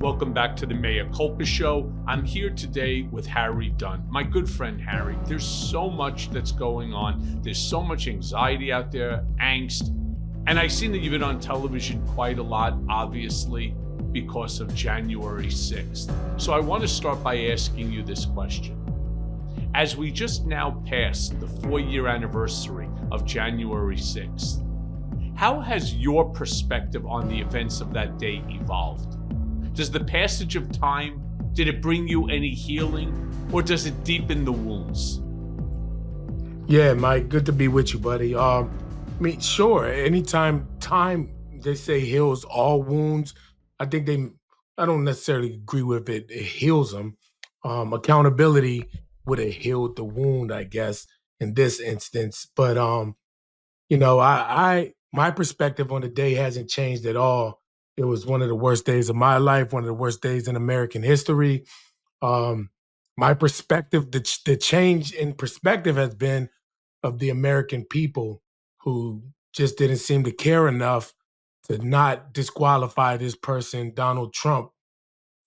Welcome back to the Mea Culpa show. I'm here today with Harry Dunn, my good friend Harry. There's so much that's going on. There's so much anxiety out there, angst. And I've seen that you've been on television quite a lot, obviously, because of January 6th. So I want to start by asking you this question. As we just now passed the 4-year anniversary of January 6th, how has your perspective on the events of that day evolved? Does the passage of time, did it bring you any healing, or does it deepen the wounds? Yeah, Mike, good to be with you, buddy. Sure, anytime time, they say, heals all wounds, I think I don't necessarily agree with it. It heals them. Accountability would have healed the wound, I guess, in this instance. But my perspective on the day hasn't changed at all. It was one of the worst days of my life, one of the worst days in American history. Um, my perspective, the change in perspective has been of the American people who just didn't seem to care enough to not disqualify this person, Donald Trump,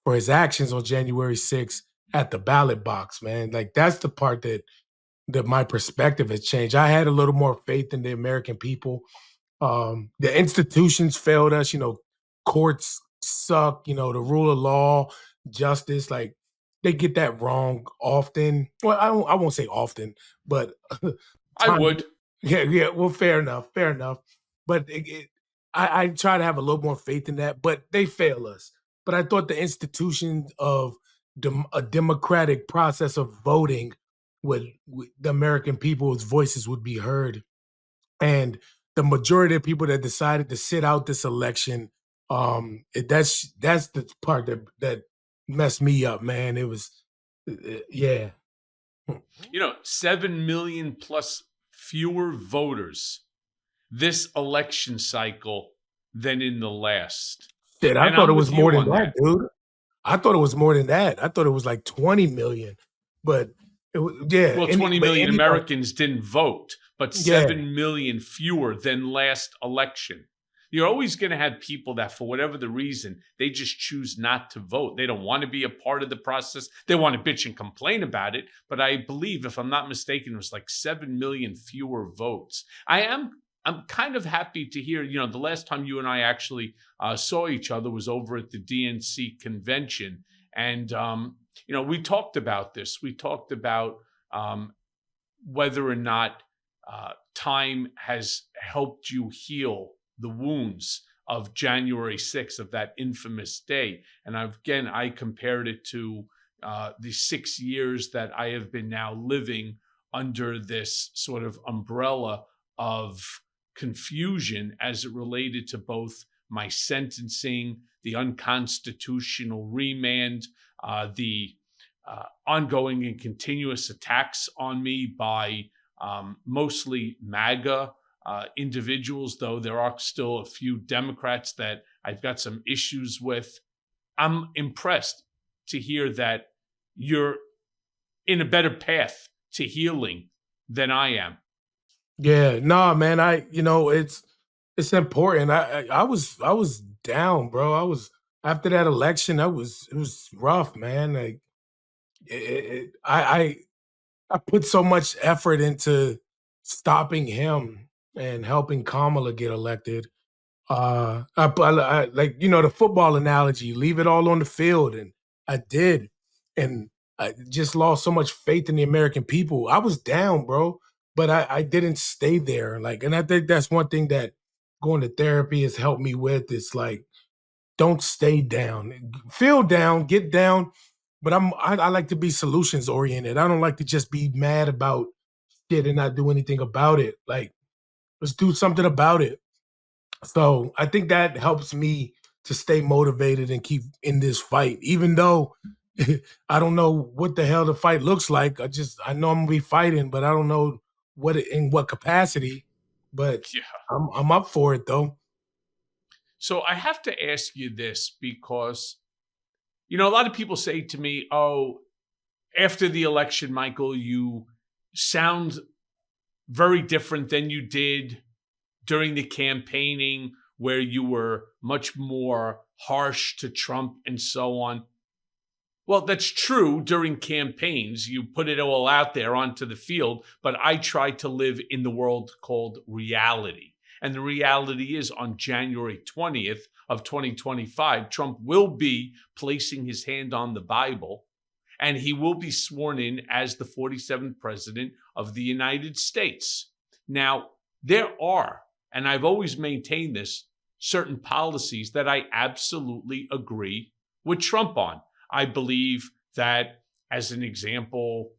for his actions on January 6th at the ballot box, man. Like that's the part that my perspective has changed. I had a little more faith in the American people. The institutions failed us, courts suck, the rule of law, justice, like they get that wrong often. Well, I won't say often, but I time. would. Yeah. Well, fair enough, fair enough. But I try to have a little more faith in that, but they fail us. But I thought the institution of a democratic process of voting would the American people's voices would be heard, and the majority of people that decided to sit out this election, that's the part that messed me up, man. It was, yeah. 7 million plus fewer voters this election cycle than in the last. Shit, I And thought it I'm was with more you than on that, that. dude. I thought it was more than that. I thought it was like 20 million, but yeah, Well, 20 but million anybody, Americans didn't vote, but yeah, 7 million fewer than last election. You're always going to have people that, for whatever the reason, they just choose not to vote. They don't want to be a part of the process. They want to bitch and complain about it. But I believe, if I'm not mistaken, it was like 7 million fewer votes. I'm kind of happy to hear, the last time you and I actually saw each other was over at the DNC convention. And, we talked about this. We talked about whether or not time has helped you heal the wounds of January 6th, of that infamous day. And I compared it to the 6 years that I have been now living under this sort of umbrella of confusion as it related to both my sentencing, the unconstitutional remand, the ongoing and continuous attacks on me by mostly MAGA individuals, though there are still a few Democrats that I've got some issues with. I'm impressed to hear that you're in a better path to healing than I am. yeah. Nah, man. It's important. I was down, bro. I was after that election. It was rough, man. Like I put so much effort into stopping him and helping Kamala get elected. Like the football analogy, leave it all on the field, and I did, and I just lost so much faith in the American people. I was down, bro, but I didn't stay there. Like, and I think that's one thing that going to therapy has helped me with. It's like don't stay down. Feel down, get down, but I like to be solutions oriented. I don't like to just be mad about shit and not do anything about it. Like, let's do something about it. So I think that helps me to stay motivated and keep in this fight, even though I don't know what the hell the fight looks like. I know I'm gonna be fighting, but I don't know in what capacity. But Yeah. I'm up for it though. So I have to ask you this because, a lot of people say to me, oh, after the election, Michael, you sound very different than you did during the campaigning, where you were much more harsh to Trump and so on. Well, that's true during campaigns. You put it all out there onto the field, but I try to live in the world called reality. And the reality is on January 20th of 2025, Trump will be placing his hand on the Bible and he will be sworn in as the 47th president of the United States. Now, there are, and I've always maintained this, certain policies that I absolutely agree with Trump on. I believe that, as an example,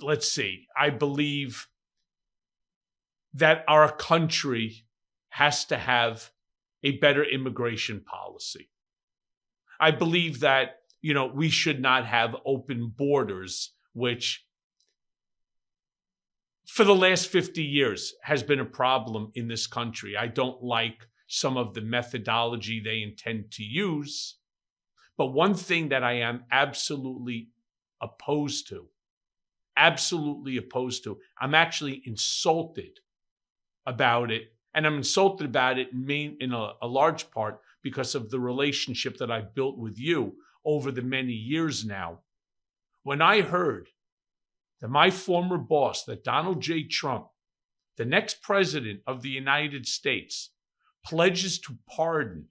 let's see, I believe that our country has to have a better immigration policy. I believe that, we should not have open borders, which for the last 50 years has been a problem in this country. I don't like some of the methodology they intend to use. But one thing that I am absolutely opposed to, I'm actually insulted about it. And I'm insulted about it in a large part because of the relationship that I've built with you over the many years now. When I heard that my former boss, that Donald J. Trump, the next president of the United States, pledges to pardon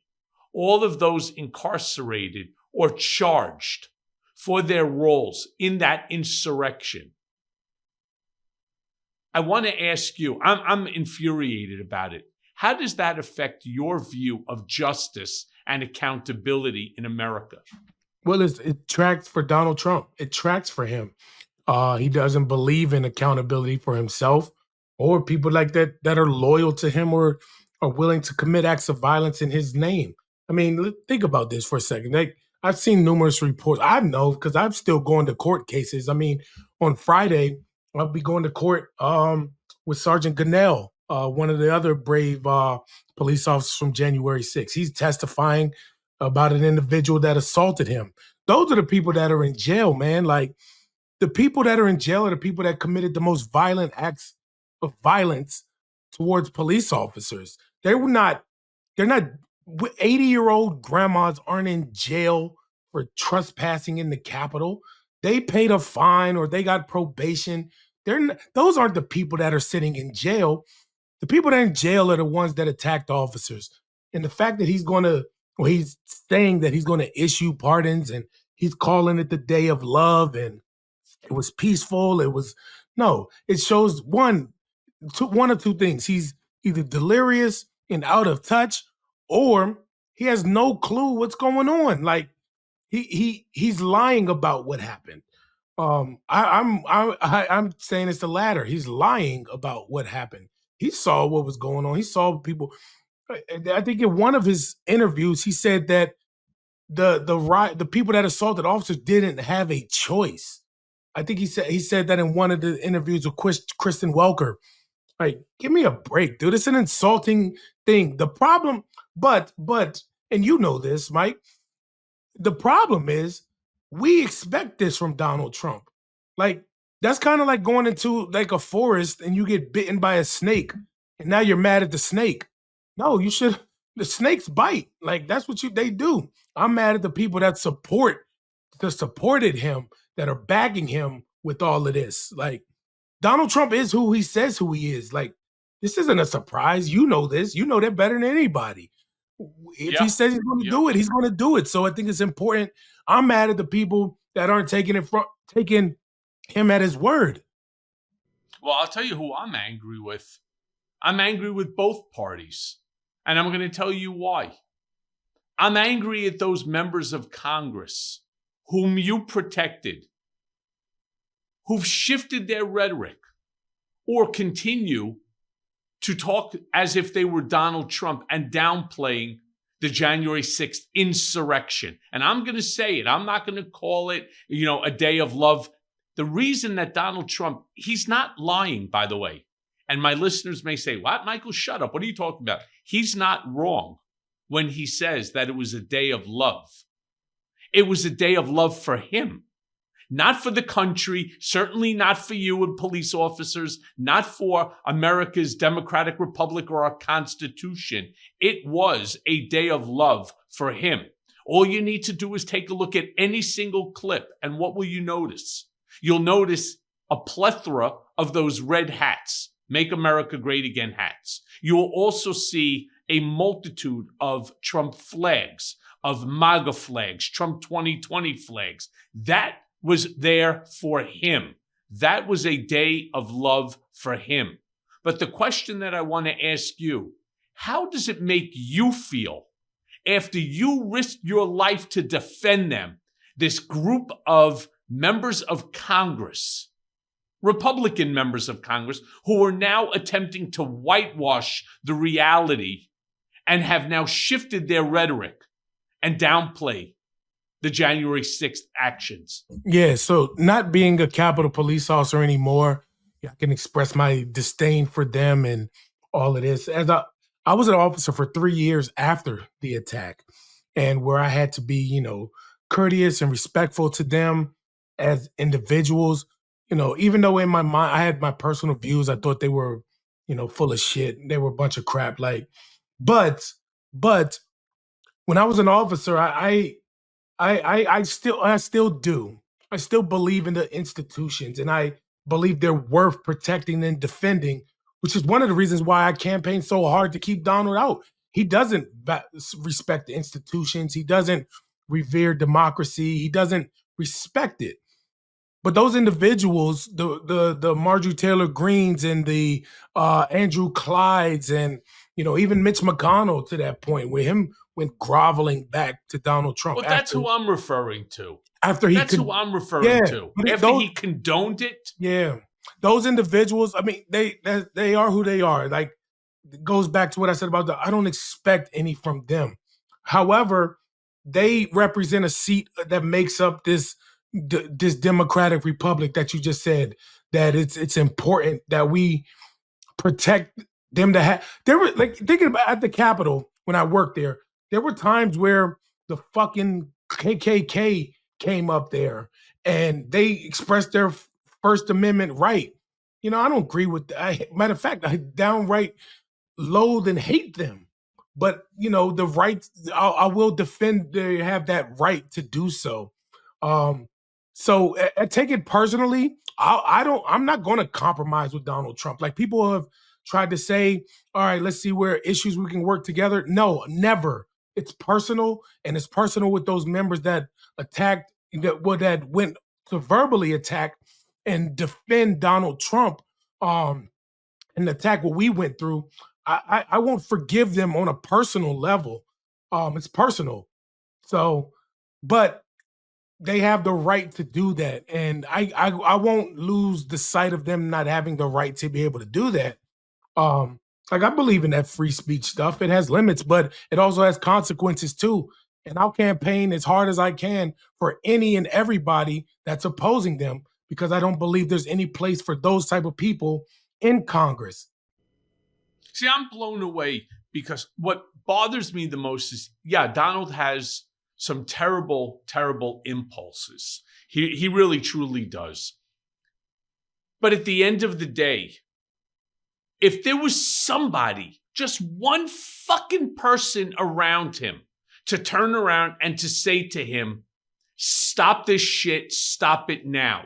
all of those incarcerated or charged for their roles in that insurrection. I want to ask you, I'm infuriated about it. How does that affect your view of justice and accountability in America? Well, it tracks for Donald Trump. It tracks for him. He doesn't believe in accountability for himself or people like that are loyal to him or are willing to commit acts of violence in his name. I mean, think about this for a second. I've seen numerous reports. I know because I'm still going to court cases. I mean, on Friday, I'll be going to court with Sergeant Gunnell, one of the other brave police officers from January 6th. He's testifying about an individual that assaulted him. Those are the people that are in jail, man. Like, the people that are in jail are the people that committed the most violent acts of violence towards police officers. They're not 80-year-old grandmas aren't in jail for trespassing in the Capitol. They paid a fine or they got probation. Those aren't the people that are sitting in jail. The people that are in jail are the ones that attacked officers. And the fact that he's saying that he's going to issue pardons and he's calling it the day of love and it was peaceful. It shows one of two things. He's either delirious and out of touch, or he has no clue what's going on. Like he's lying about what happened. I'm saying it's the latter. He's lying about what happened. He saw what was going on. He saw people. I think in one of his interviews, he said that the people that assaulted officers didn't have a choice. I think he said that in one of the interviews with Kristen Welker. Like, give me a break, dude. It's an insulting thing. The problem, but, and you know this, Mike, the problem is we expect this from Donald Trump. Like, that's kind of like going into like a forest and you get bitten by a snake and now you're mad at the snake. No, the snakes bite. Like, that's what they do. I'm mad at the people that supported him, that are backing him with all of this. Like, Donald Trump is who he says who he is. Like, this isn't a surprise. You know this. You know that better than anybody. If he says he's going to do it, he's going to do it. So I think it's important. I'm mad at the people that aren't taking him at his word. Well, I'll tell you who I'm angry with. I'm angry with both parties. And I'm going to tell you why. I'm angry at those members of Congress whom you protected, who've shifted their rhetoric or continue to talk as if they were Donald Trump and downplaying the January 6th insurrection. And I'm going to say it. I'm not going to call it, a day of love. The reason that Donald Trump, he's not lying, by the way. And my listeners may say, what, Michael, shut up. What are you talking about? He's not wrong when he says that it was a day of love. It was a day of love for him, not for the country, certainly not for you and police officers, not for America's democratic republic or our Constitution. It was a day of love for him. All you need to do is take a look at any single clip, and what will you notice? You'll notice a plethora of those red hats, Make America Great Again hats. You will also see a multitude of Trump flags, of MAGA flags, Trump 2020 flags. That was there for him. That was a day of love for him. But the question that I want to ask you, how does it make you feel after you risked your life to defend them, this group of members of Congress, Republican members of Congress, who are now attempting to whitewash the reality and have now shifted their rhetoric and downplay the January 6th actions? Yeah, so not being a Capitol Police officer anymore, I can express my disdain for them and all of this. As I was an officer for 3 years after the attack, and where I had to be, courteous and respectful to them as individuals. Even though in my mind I had my personal views, I thought they were, full of shit. They were a bunch of crap. But when I was an officer, I still do. I still believe in the institutions, and I believe they're worth protecting and defending, which is one of the reasons why I campaigned so hard to keep Donald out. He doesn't respect the institutions. He doesn't revere democracy. He doesn't respect it. But those individuals, the Marjorie Taylor Greens and the Andrew Clydes, and even Mitch McConnell to that point, where him went groveling back to Donald Trump. Well, that's who I'm referring to. That's who I'm referring to. After he condoned it. Yeah, those individuals. I mean, they are who they are. Like, it goes back to what I said about I don't expect any from them. However, they represent a seat that makes up this democratic republic that you just said, that it's important that we protect them to have. There were, like, thinking about at the Capitol when I worked there were times where the fucking KKK came up there and they expressed their First Amendment right. I don't agree with that. Matter of fact, I downright loathe and hate them. But the right, I will defend. They have that right to do so. So I take it personally. I'm not going to compromise with Donald Trump. Like, people have tried to say, all right, let's see where issues we can work together. No, never. It's personal, and it's personal with those members that attacked, that went to verbally attack and defend Donald Trump, and attack what we went through. I won't forgive them on a personal level. It's personal. So, but they have the right to do that, and I won't lose the sight of them not having the right to be able to do that. Like, I believe in that free speech stuff. It has limits, but it also has consequences too. And I'll campaign as hard as I can for any and everybody that's opposing them, because I don't believe there's any place for those type of people in Congress. See, I'm blown away, because what bothers me the most is, Donald has some terrible, terrible impulses. He really, truly does. But at the end of the day, if there was somebody, just one fucking person around him, to turn around and to say to him, stop this shit, stop it now.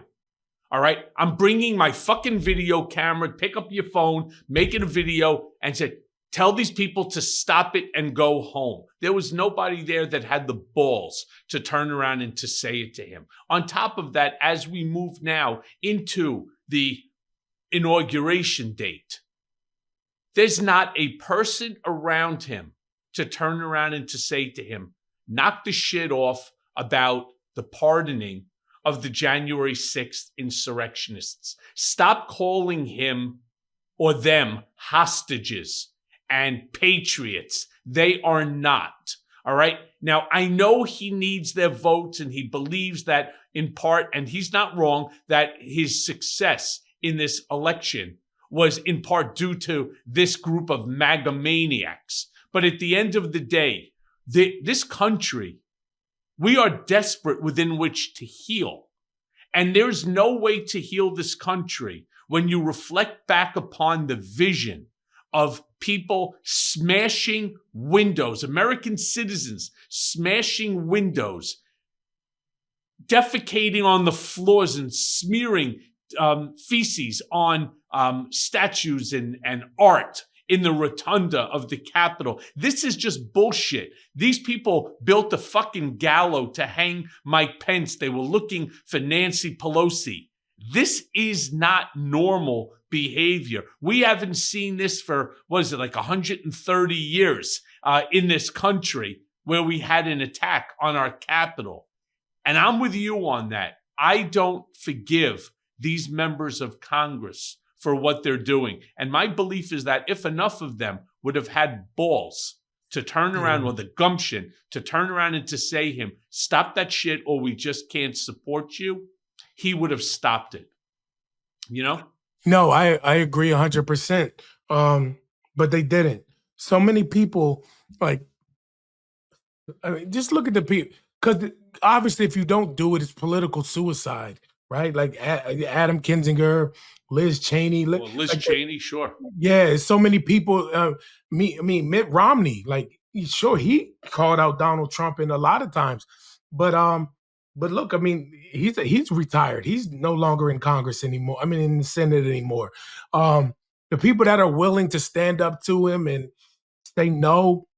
All right? I'm bringing my fucking video camera, pick up your phone, make it a video, and say, tell these people to stop it and go home. There was nobody there that had the balls to turn around and to say it to him. On top of that, as we move now into the inauguration date, there's not a person around him to turn around and to say to him, knock the shit off about the pardoning of the January 6th insurrectionists. Stop calling him or them hostages and patriots. They are not. All right. Now, I know he needs their votes, and he believes that in part, and he's not wrong, that his success in this election was in part due to this group of MAGA maniacs. But at the end of the day, this country, we are desperate within which to heal. And there's no way to heal this country when you reflect back upon the vision of people smashing windows, American citizens smashing windows, defecating on the floors and smearing feces on statues and art in the rotunda of the Capitol. This is just bullshit. These people built a fucking gallows to hang Mike Pence. They were looking for Nancy Pelosi. This is not normal behavior. We haven't seen this for, what is it, like 130 years in this country, where we had an attack on our Capitol. And I'm with you on that. I don't forgive these members of Congress for what they're doing. And my belief is that if enough of them would have had balls to turn around, or the gumption to turn around and to say him, stop that shit or we just can't support you, he would have stopped it. You know? No, I agree 100%. But they didn't. So many people, like, I mean, just look at the people, because obviously if you don't do it, it's political suicide, right? Like Adam Kinzinger, Liz Cheney. Well, Liz Cheney, sure. Yeah, so many people. Mitt Romney, like, sure, he called out Donald Trump in a lot of times, but look, I mean, he's retired. He's no longer in Congress anymore. I mean, in the Senate anymore. The people that are willing to stand up to him and say no,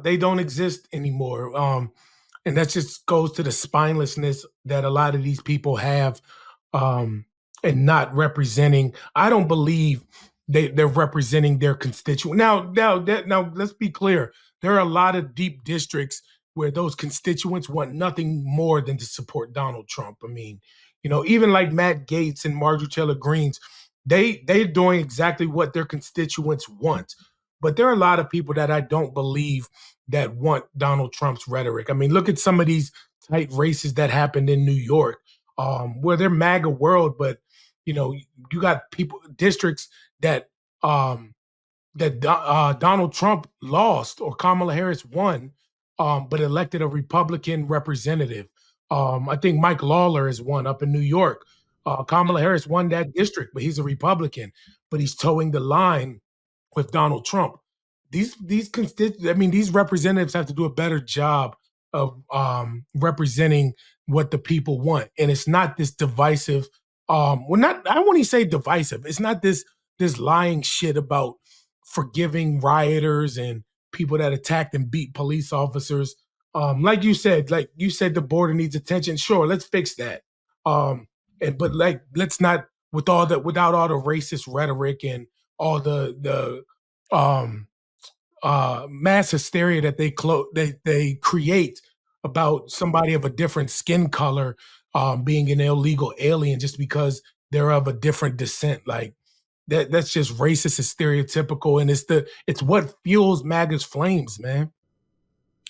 they don't exist anymore. And that just goes to the spinelessness that a lot of these people have, and not representing. I don't believe they're representing their constituent. Now, let's be clear. There are a lot of deep districts where those constituents want nothing more than to support Donald Trump. I mean, even like Matt Gaetz and Marjorie Taylor Greene, they're doing exactly what their constituents want. But there are a lot of people that I don't believe that want Donald Trump's rhetoric. I mean, look at some of these tight races that happened in New York, where they're MAGA world, but you got districts that Donald Trump lost or Kamala Harris won, but elected a Republican representative. I think Mike Lawler is one up in New York. Kamala Harris won that district, but he's a Republican, but he's towing the line with Donald Trump. These representatives have to do a better job of representing what the people want, and it's not this divisive. I wouldn't say divisive. It's not this lying shit about forgiving rioters and people that attacked and beat police officers. Like you said, the border needs attention. Sure, let's fix that. But let's not without all the racist rhetoric and all the mass hysteria that they create about somebody of a different skin color being an illegal alien just because they're of a different descent. Like that's just racist and stereotypical, and it's what fuels MAGA's flames, man.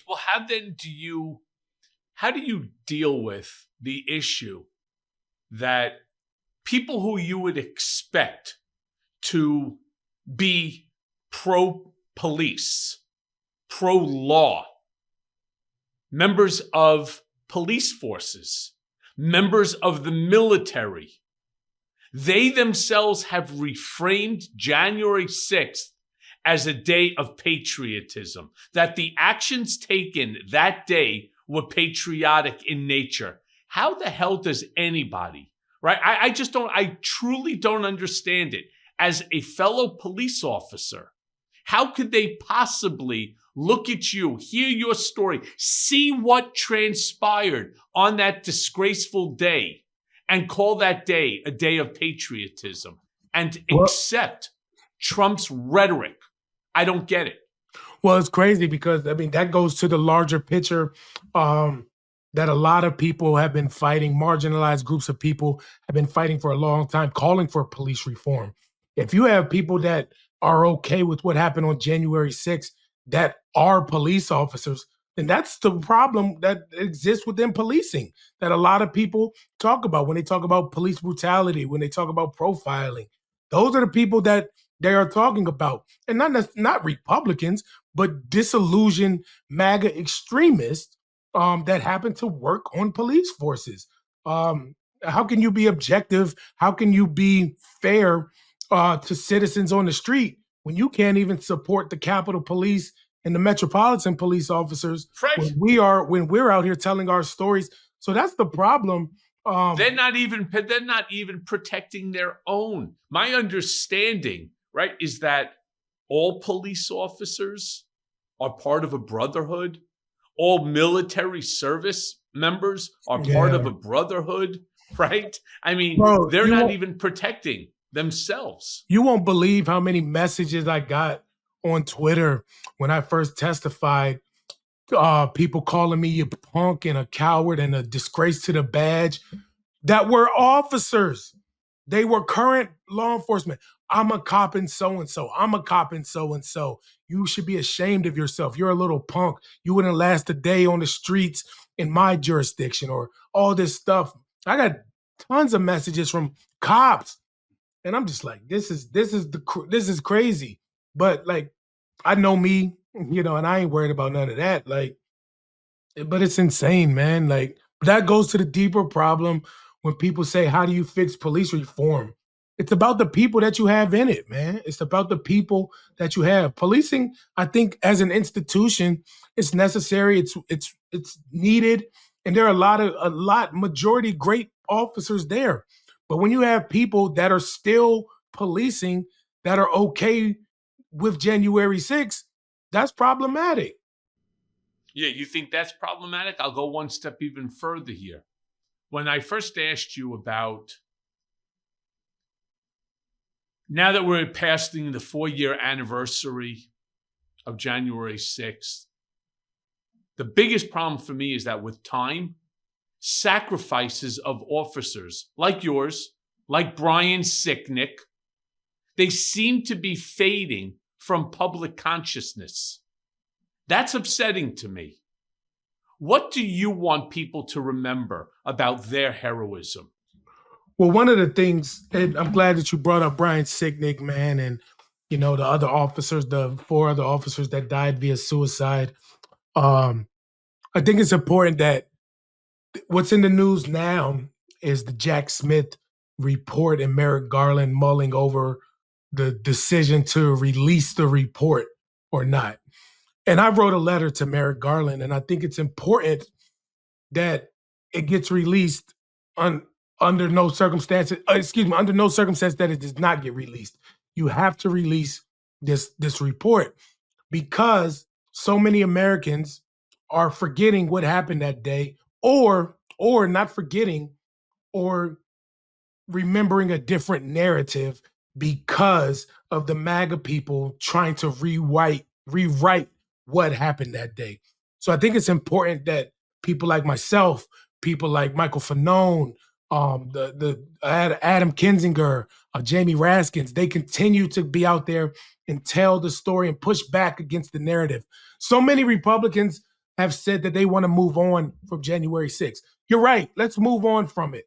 Well, how do you deal with the issue that people who you would expect to be pro-police, pro-law, members of police forces, members of the military, they themselves have reframed January 6th as a day of patriotism, that the actions taken that day were patriotic in nature. How the hell does anybody, right? I truly don't understand it. As a fellow police officer, how could they possibly look at you, hear your story, see what transpired on that disgraceful day, and call that day a day of patriotism and accept Trump's rhetoric? I don't get it. Well, it's crazy because, I mean, that goes to the larger picture that a lot of people have been fighting, marginalized groups of people have been fighting for a long time, calling for police reform. If you have people that are okay with what happened on January 6th that are police officers, then that's the problem that exists within policing that a lot of people talk about when they talk about police brutality, when they talk about profiling. Those are the people that they are talking about, and not Republicans, but disillusioned MAGA extremists that happen to work on police forces. How can you be objective? How can you be fair to citizens on the street when you can't even support the Capitol Police and the Metropolitan Police officers Right. when we're out here telling our stories? So that's the problem. They're not even protecting their own. My understanding, right, is that all police officers are part of a brotherhood. All military service members are part of Yeah, a brotherhood, right? I mean, bro, they're not even protecting themselves. you won't believe how many messages I got on Twitter when I first testified. People calling me a punk and a coward and a disgrace to the badge that were officers. They were current law enforcement. I'm a cop and so and so. I'm a cop and so and so. You should be ashamed of yourself. You're a little punk. You wouldn't last a day on the streets in my jurisdiction or all this stuff. I got tons of messages from cops, and I'm just like, this is crazy. But like, I know me, and I ain't worried about none of that. Like, but it's insane, man. Like that goes to the deeper problem when people say, "How do you fix police reform?" It's about the people that you have in it, man. It's about the people that you have. Policing, I think, as an institution, it's necessary. It's needed, and there are majority great officers there. But when you have people that are still policing that are okay with January 6th, that's problematic. Yeah, you think that's problematic? I'll go one step even further here. When I first asked you about, now that we're passing the 4-year anniversary of January 6th, the biggest problem for me is that with time, sacrifices of officers like yours, like Brian Sicknick, they seem to be fading from public consciousness. That's upsetting to me. What do you want people to remember about their heroism? Well, one of the things, and I'm glad that you brought up Brian Sicknick, man, and the other officers, the 4 other officers that died via suicide. Um, I think it's important that what's in the news now is the Jack Smith report and Merrick Garland mulling over the decision to release the report or not. And I wrote a letter to Merrick Garland, and I think it's important that it gets released on under no circumstances. Under no circumstance that it does not get released. You have to release this report because so many Americans are forgetting what happened that day, or not forgetting, or remembering a different narrative because of the MAGA people trying to rewrite what happened that day. So I think it's important that people like myself, people like Michael Fanone, the Adam Kinzinger, Jamie Raskins, they continue to be out there and tell the story and push back against the narrative. So many Republicans have said that they want to move on from January 6th. You're right. Let's move on from it.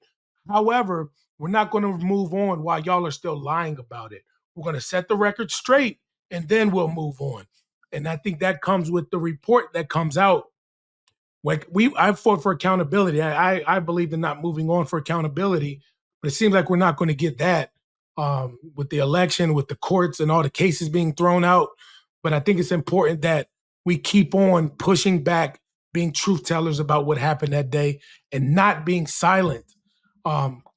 However, we're not going to move on while y'all are still lying about it. We're going to set the record straight and then we'll move on. And I think that comes with the report that comes out. Like I fought for accountability. I believe in not moving on for accountability, but it seems like we're not going to get that with the election, with the courts and all the cases being thrown out. But I think it's important that we keep on pushing back, being truth tellers about what happened that day and not being silent.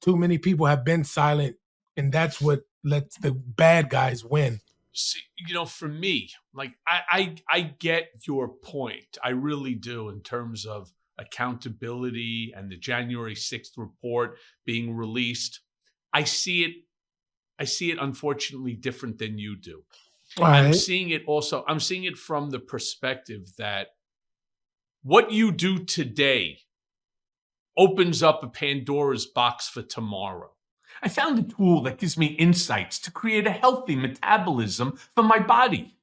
Too many people have been silent, and that's what lets the bad guys win. See, for me, like I get your point. I really do, in terms of accountability and the January 6th report being released. I see it unfortunately different than you do. I'm seeing it from the perspective that what you do today opens up a Pandora's box for tomorrow. I found a tool that gives me insights to create a healthy metabolism for my body.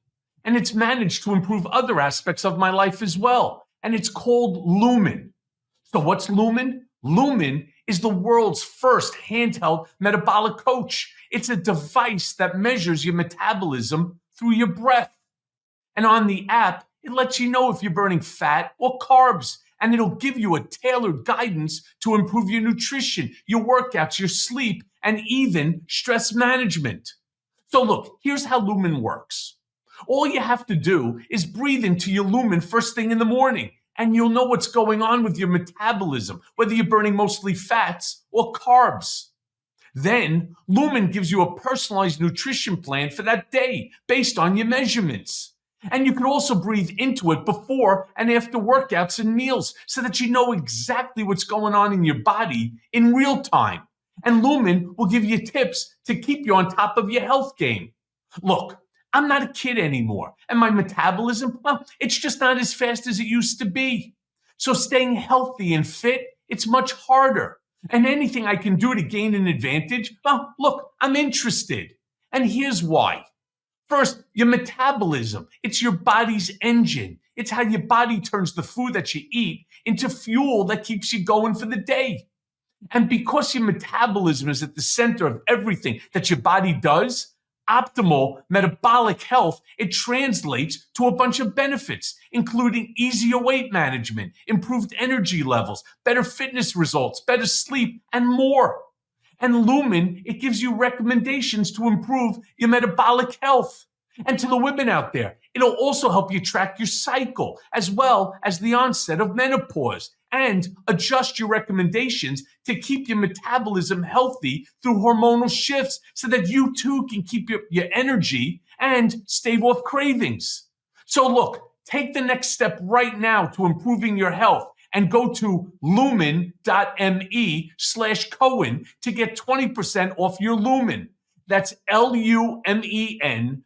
And it's managed to improve other aspects of my life as well. And it's called Lumen. So what's Lumen? Lumen is the world's first handheld metabolic coach. It's a device that measures your metabolism through your breath. And on the app, it lets you know if you're burning fat or carbs and it'll give you a tailored guidance to improve your nutrition, your workouts, your sleep, and even stress management. So look, here's how Lumen works. All you have to do is breathe into your Lumen first thing in the morning, and you'll know what's going on with your metabolism, whether you're burning mostly fats or carbs. Then, Lumen gives you a personalized nutrition plan for that day based on your measurements. And you can also breathe into it before and after workouts and meals so that you know exactly what's going on in your body in real time. And Lumen will give you tips to keep you on top of your health game. Look, I'm not a kid anymore, and my metabolism, well, it's just not as fast as it used to be. So staying healthy and fit, it's much harder. And anything I can do to gain an advantage, well, look, I'm interested. And here's why. First, your metabolism. It's your body's engine. It's how your body turns the food that you eat into fuel that keeps you going for the day. And because your metabolism is at the center of everything that your body does, optimal metabolic health, it translates to a bunch of benefits, including easier weight management, improved energy levels, better fitness results, better sleep, and more. And Lumen, it gives you recommendations to improve your metabolic health. And to the women out there, it'll also help you track your cycle as well as the onset of menopause and adjust your recommendations to keep your metabolism healthy through hormonal shifts so that you too can keep your energy and stave off cravings. So look, take the next step right now to improving your health and go to lumen.me/Cohen to get 20% off your Lumen. That's LUMEN.me/Cohen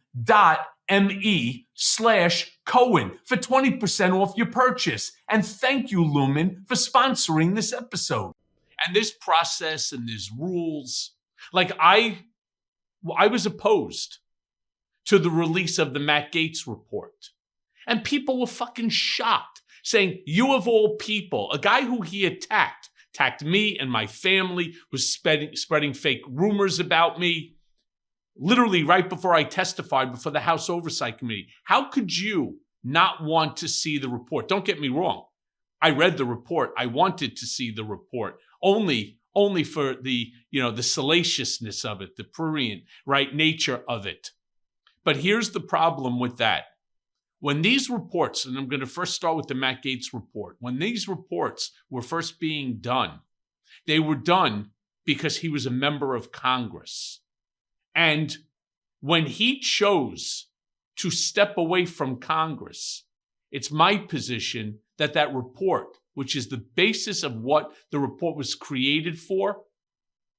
for 20% off your purchase. And thank you, Lumen, for sponsoring this episode. And this process and these rules, like I was opposed to the release of the Matt Gaetz report. And people were fucking shocked, saying, you of all people, a guy who he attacked me and my family, was spreading fake rumors about me, literally right before I testified before the House Oversight Committee. How could you not want to see the report? Don't get me wrong. I read the report. I wanted to see the report only for the salaciousness of it, the prurient, right, nature of it. But here's the problem with that. When these reports, and I'm going to first start with the Matt Gaetz report, when these reports were first being done, they were done because he was a member of Congress. And when he chose to step away from Congress, it's my position that that report, which is the basis of what the report was created for,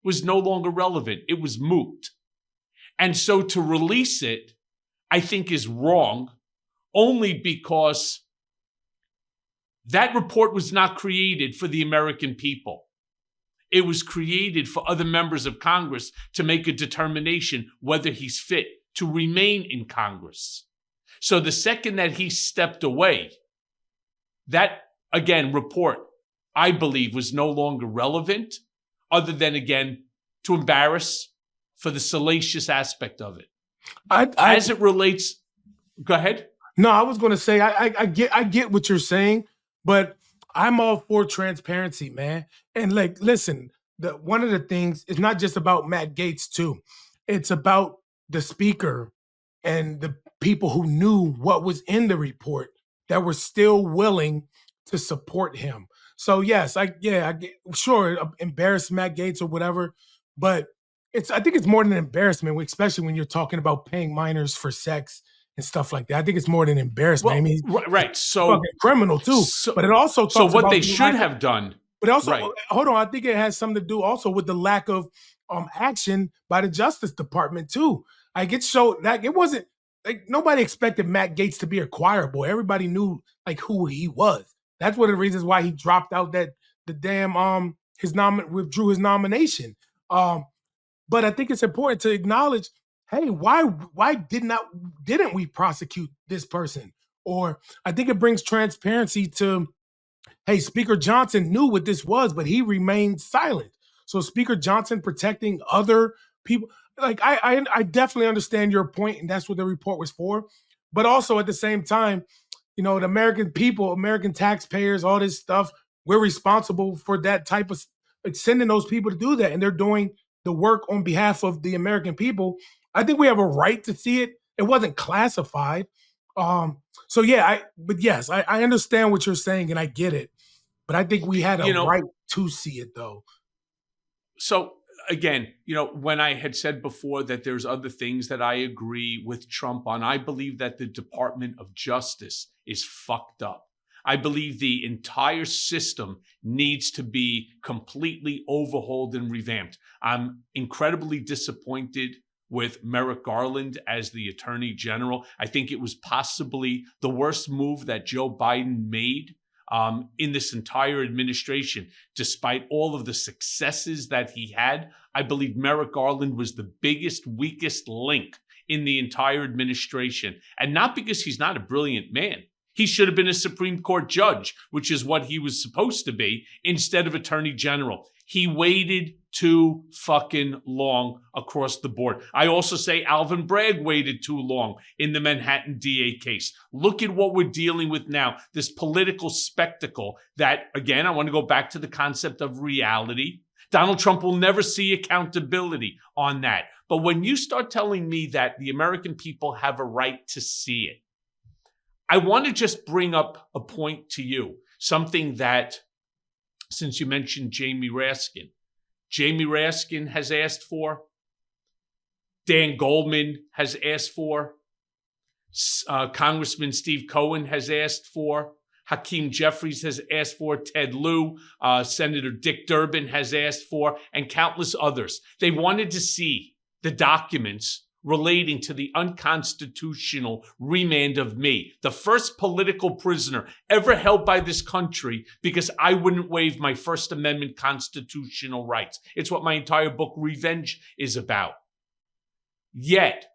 was no longer relevant. It was moot. And so to release it, I think is wrong, only because that report was not created for the American people. It was created for other members of Congress to make a determination whether he's fit to remain in Congress. So the second that he stepped away, that, again, report, I believe, was no longer relevant, other than, again, to embarrass for the salacious aspect of it. As it relates, go ahead. No, I was going to say, I get what you're saying, but I'm all for transparency, man. And like, listen, one of the things, it's not just about Matt Gaetz too. It's about the speaker and the people who knew what was in the report that were still willing to support him. So yes, I get, sure, embarrass Matt Gaetz or whatever, but I think it's more than an embarrassment, especially when you're talking about paying minors for sex and stuff like that. I think it's more than embarrassment. Well, I mean, right. So fucking criminal too. But it also talks what about they should have done. But also, right. Hold on, I think it has something to do also with the lack of action by the Justice Department too. Like it showed that it wasn't like nobody expected Matt Gaetz to be a choir boy. Everybody knew like who he was. That's one of the reasons why he dropped out the damn withdrew his nomination. But I think it's important to acknowledge, hey, why didn't we prosecute this person? Or I think it brings transparency to, hey, Speaker Johnson knew what this was, but he remained silent. So Speaker Johnson protecting other people, like I definitely understand your point, and that's what the report was for. But also at the same time, You know, the American people, American taxpayers, all this stuff, we're responsible for that type of sending those people to do that. And they're doing the work on behalf of the American people. I think we have a right to see it. It wasn't classified. So yeah, but yes, I understand what you're saying and I get it. But I think we had a You know, right to see it though. so again, when I had said before that there's other things that I agree with Trump on, I believe that the Department of Justice is fucked up. I believe the entire system needs to be completely overhauled and revamped. I'm incredibly disappointed with Merrick Garland as the Attorney General. I think it was possibly the worst move that Joe Biden made in this entire administration. Despite all of the successes that he had, I believe Merrick Garland was the biggest, weakest link in the entire administration. And not because he's not a brilliant man. He should have been a Supreme Court judge, which is what he was supposed to be, instead of Attorney General. He waited too fucking long across the board. I also say Alvin Bragg waited too long in the Manhattan DA case. Look at what we're dealing with now, this political spectacle that, again, I want to go back to the concept of reality. Donald Trump will never see accountability on that. But when you start telling me that the American people have a right to see it, I want to just bring up a point to you, something that, since you mentioned Jamie Raskin has asked for, Dan Goldman has asked for, Congressman Steve Cohen has asked for, Hakeem Jeffries has asked for, Ted Lieu, Senator Dick Durbin has asked for, and countless others. They wanted to see the documents relating to the unconstitutional remand of me, the first political prisoner ever held by this country because I wouldn't waive my First Amendment constitutional rights. It's what my entire book, Revenge, is about. Yet,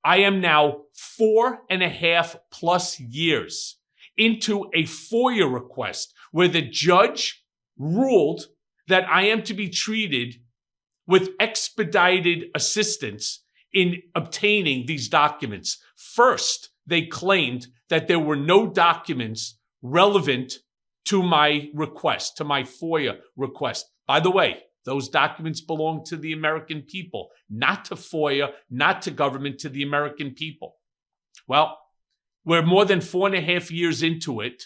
I am now 4.5+ years into a FOIA request where the judge ruled that I am to be treated with expedited assistance in obtaining these documents. First, they claimed that there were no documents relevant to my request, to my FOIA request. By the way, those documents belong to the American people, not to FOIA, not to government, to the American people. Well, we're more than 4.5 years into it,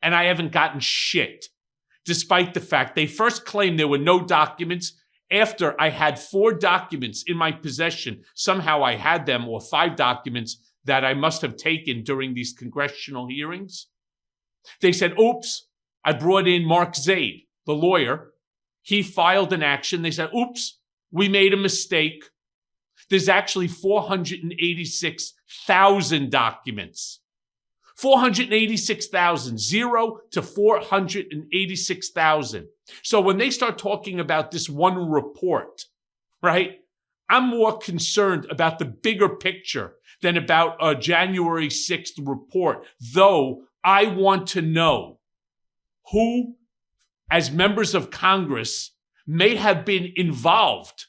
and I haven't gotten shit, despite the fact they first claimed there were no documents. After I had 4 documents in my possession, somehow I had them, or 5 documents that I must have taken during these congressional hearings. They said, oops, I brought in Mark Zaid, the lawyer. He filed an action. They said, oops, we made a mistake. There's actually 486,000 documents. 486,000, 0 to 486,000. So when they start talking about this one report, right, I'm more concerned about the bigger picture than about a January 6th report, though I want to know who, as members of Congress, may have been involved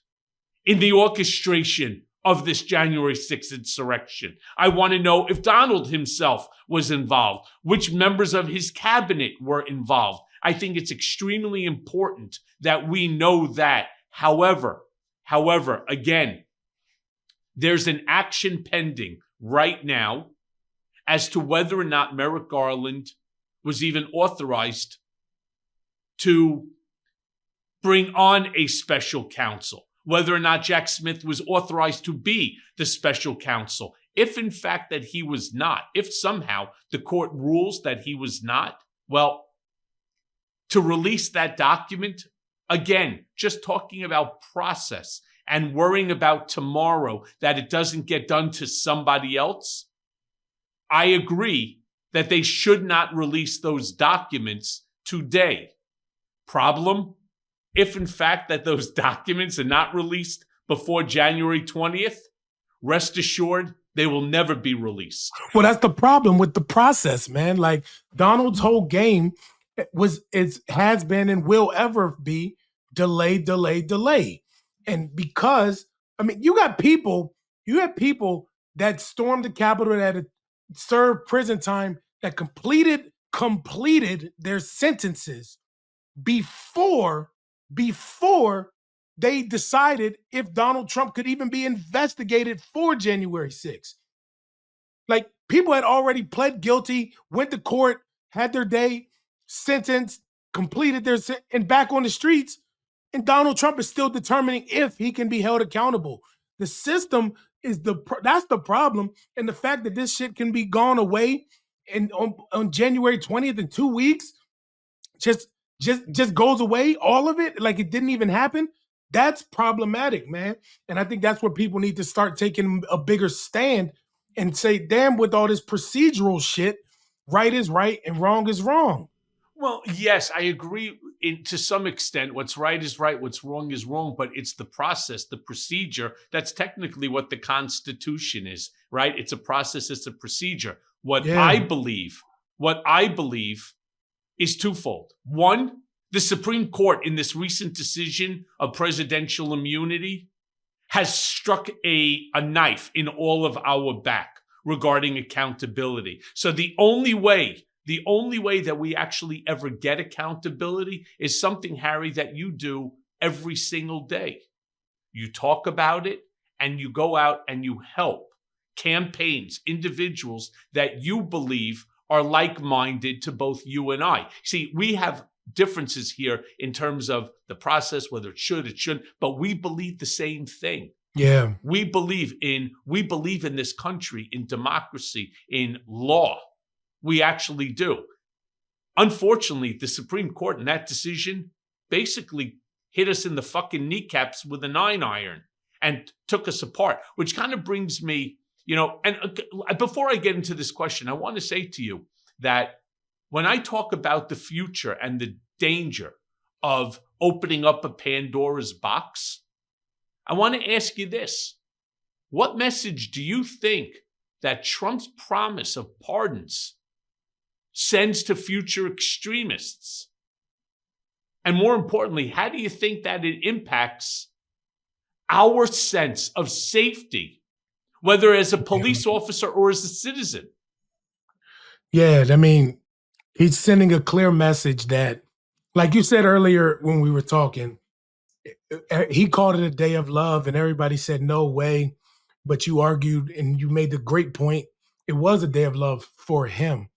in the orchestration of this January 6th insurrection. I want to know if Donald himself was involved, which members of his cabinet were involved. I think it's extremely important that we know that. However, again, there's an action pending right now as to whether or not Merrick Garland was even authorized to bring on a special counsel, whether or not Jack Smith was authorized to be the special counsel. If in fact that he was not, if somehow the court rules that he was not, well, to release that document, again, just talking about process and worrying about tomorrow that it doesn't get done to somebody else, I agree that they should not release those documents today. Problem? If in fact that those documents are not released before January 20th, rest assured they will never be released. Well, that's the problem with the process, man. Like Donald's whole game has been and will ever be delay, delay, delay. And because, I mean, you have people that stormed the Capitol that had served prison time that completed their sentences before they decided if Donald Trump could even be investigated for January 6th. Like, people had already pled guilty, went to court, had their day, sentenced, completed their and back on the streets. And Donald Trump is still determining if he can be held accountable. The system is that's the problem. And the fact that this shit can be gone away and on January 20th in 2 weeks, just goes away, all of it, like it didn't even happen. That's problematic, man. And I think that's where people need to start taking a bigger stand and say, damn, with all this procedural shit, right is right and wrong is wrong. Well, yes, I agree to some extent. What's right is right, what's wrong is wrong, but it's the process, the procedure. That's technically what the Constitution is, right? It's a process, it's a procedure. What I believe is twofold. One, the Supreme Court in this recent decision of presidential immunity has struck a knife in all of our back regarding accountability. So the only way that we actually ever get accountability is something, Harry, that you do every single day. You talk about it and you go out and you help campaigns, individuals that you believe are like-minded to both you and I. See, we have differences here in terms of the process, whether it should, it shouldn't, but we believe the same thing. Yeah. We believe in this country, in democracy, in law. We actually do. Unfortunately, the Supreme Court in that decision basically hit us in the fucking kneecaps with a 9-iron and took us apart, which kind of brings me, and before I get into this question, I want to say to you that when I talk about the future and the danger of opening up a Pandora's box, I want to ask you this. What message do you think that Trump's promise of pardons sends to future extremists? And more importantly, how do you think that it impacts our sense of safety, whether as a police officer or as a citizen? Yeah, I mean, he's sending a clear message that, like you said earlier when we were talking, he called it a day of love and everybody said, no way. But you argued and you made the great point. It was a day of love for him.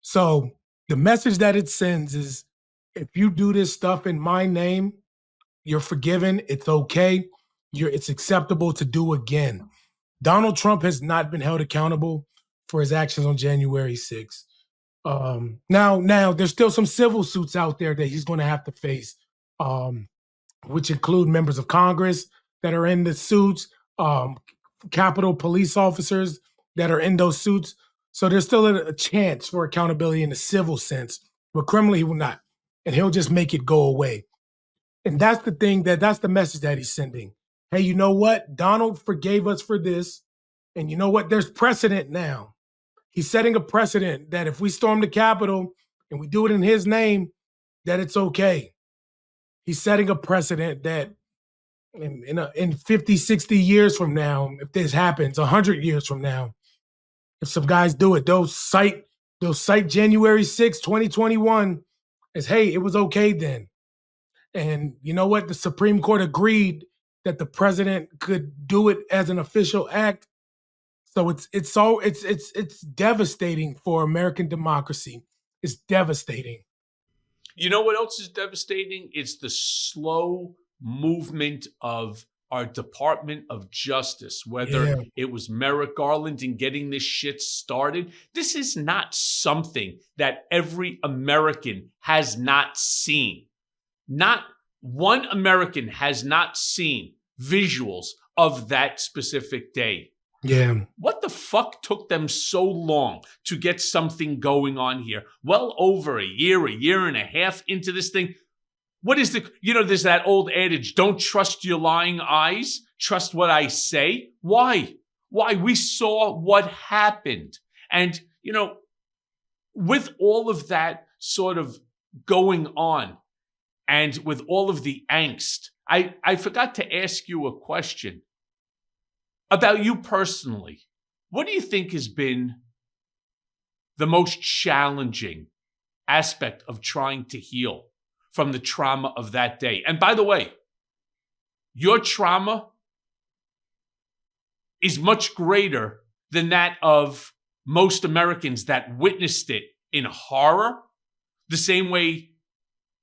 So the message that it sends is, if you do this stuff in my name, you're forgiven. It's okay. It's acceptable to do again. Donald Trump has not been held accountable for his actions on January 6th. Now there's still some civil suits out there that he's going to have to face, which include members of Congress that are in the suits, Capitol police officers that are in those suits. So there's still a chance for accountability in the civil sense, but criminally he will not. And he'll just make it go away. And that's the thing, that's the message that he's sending. Hey, you know what? Donald forgave us for this. And you know what? There's precedent now. He's setting a precedent that if we storm the Capitol and we do it in his name, that it's okay. He's setting a precedent that in 50, 60 years from now, if this happens, 100 years from now, if some guys do it, they'll cite January 6, 2021 as, hey, it was okay then. And you know what? The Supreme Court agreed that the president could do it as an official act. So it's devastating for American democracy. It's devastating. You know what else is devastating? It's the slow movement of our Department of Justice, whether it was Merrick Garland in getting this shit started. This is not something that every American has not seen. Not one American has not seen visuals of that specific day. Yeah. What the fuck took them so long to get something going on here? Well over a year and a half into this thing. What is there's that old adage, don't trust your lying eyes, trust what I say. Why? We saw what happened. And, with all of that sort of going on and with all of the angst, I forgot to ask you a question about you personally. What do you think has been the most challenging aspect of trying to heal from the trauma of that day. And by the way, your trauma is much greater than that of most Americans that witnessed it in horror, the same way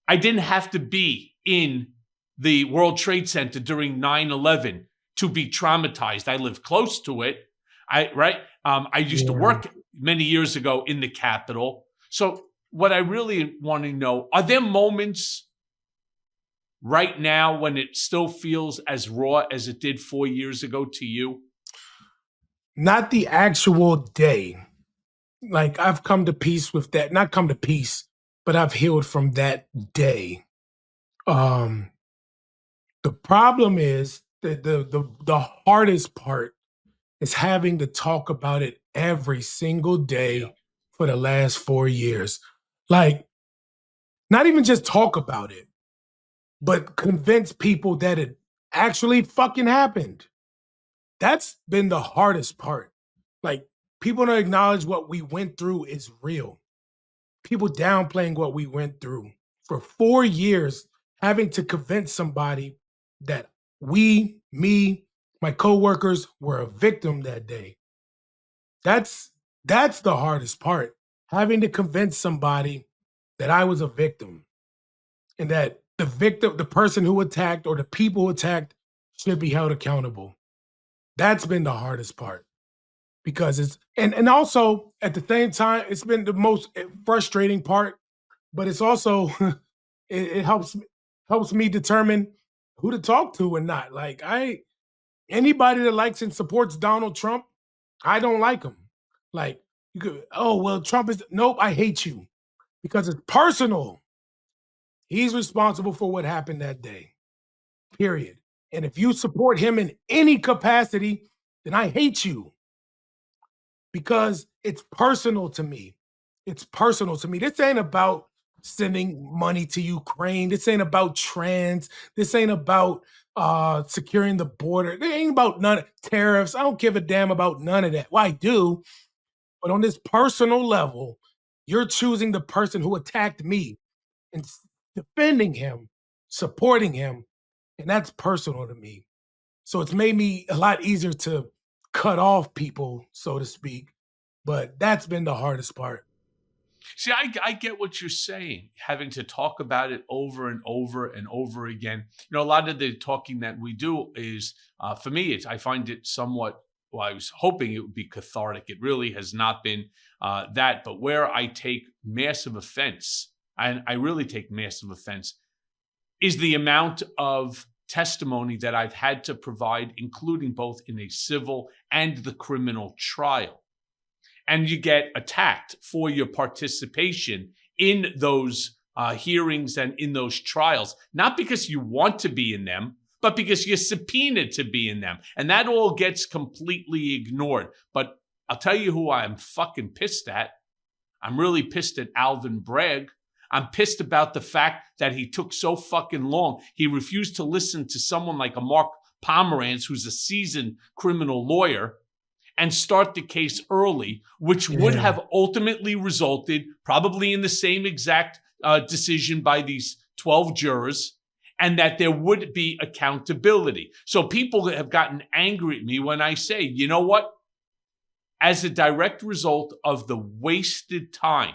I didn't have to be in the World Trade Center during 9/11 to be traumatized. I lived close to it. I used to work many years ago in the Capitol. So what I really want to know, are there moments right now when it still feels as raw as it did 4 years ago to you? Not the actual day. Like, I've come to peace with that. Not come to peace, but I've healed from that day. The problem is that the hardest part is having to talk about it every single day for the last 4 years. Like, not even just talk about it, but convince people that it actually fucking happened. That's been the hardest part. Like, people don't acknowledge what we went through is real. People downplaying what we went through. For 4 years, having to convince somebody that me, my coworkers were a victim that day. That's the hardest part. Having to convince somebody that I was a victim and that the victim, the person who attacked or the people who attacked should be held accountable. That's been the hardest part because it's and also at the same time, it's been the most frustrating part, but it's also it helps me determine who to talk to and not. Like, anybody that likes and supports Donald Trump, I don't like him. Like, you could, oh well, Trump is nope, I hate you because it's personal. He's responsible for what happened that day. Period. And if you support him in any capacity, then I hate you because it's personal to me. It's personal to me. This ain't about sending money to Ukraine. This ain't about trans. This ain't about securing the border. It ain't about none tariffs. I don't give a damn about none of that. Well, I do, but on this personal level, you're choosing the person who attacked me and defending him, supporting him, and that's personal to me. So it's made me a lot easier to cut off people, so to speak. But that's been the hardest part. See, I get what you're saying, having to talk about it over and over and over again. You know, a lot of the talking that we do is, for me, I find it somewhat, well, I was hoping it would be cathartic. It really has not been that. But where I take massive offense, and I really take massive offense, is the amount of testimony that I've had to provide, including both in a civil and the criminal trial. And you get attacked for your participation in those hearings and in those trials, not because you want to be in them, but because you're subpoenaed to be in them. And that all gets completely ignored. But I'll tell you who I'm fucking pissed at. I'm really pissed at Alvin Bragg. I'm pissed about the fact that he took so fucking long. He refused to listen to someone like a Mark Pomerantz, who's a seasoned criminal lawyer, and start the case early, which would have ultimately resulted probably in the same exact decision by these 12 jurors, and that there would be accountability. So people have gotten angry at me when I say, you know what? As a direct result of the wasted time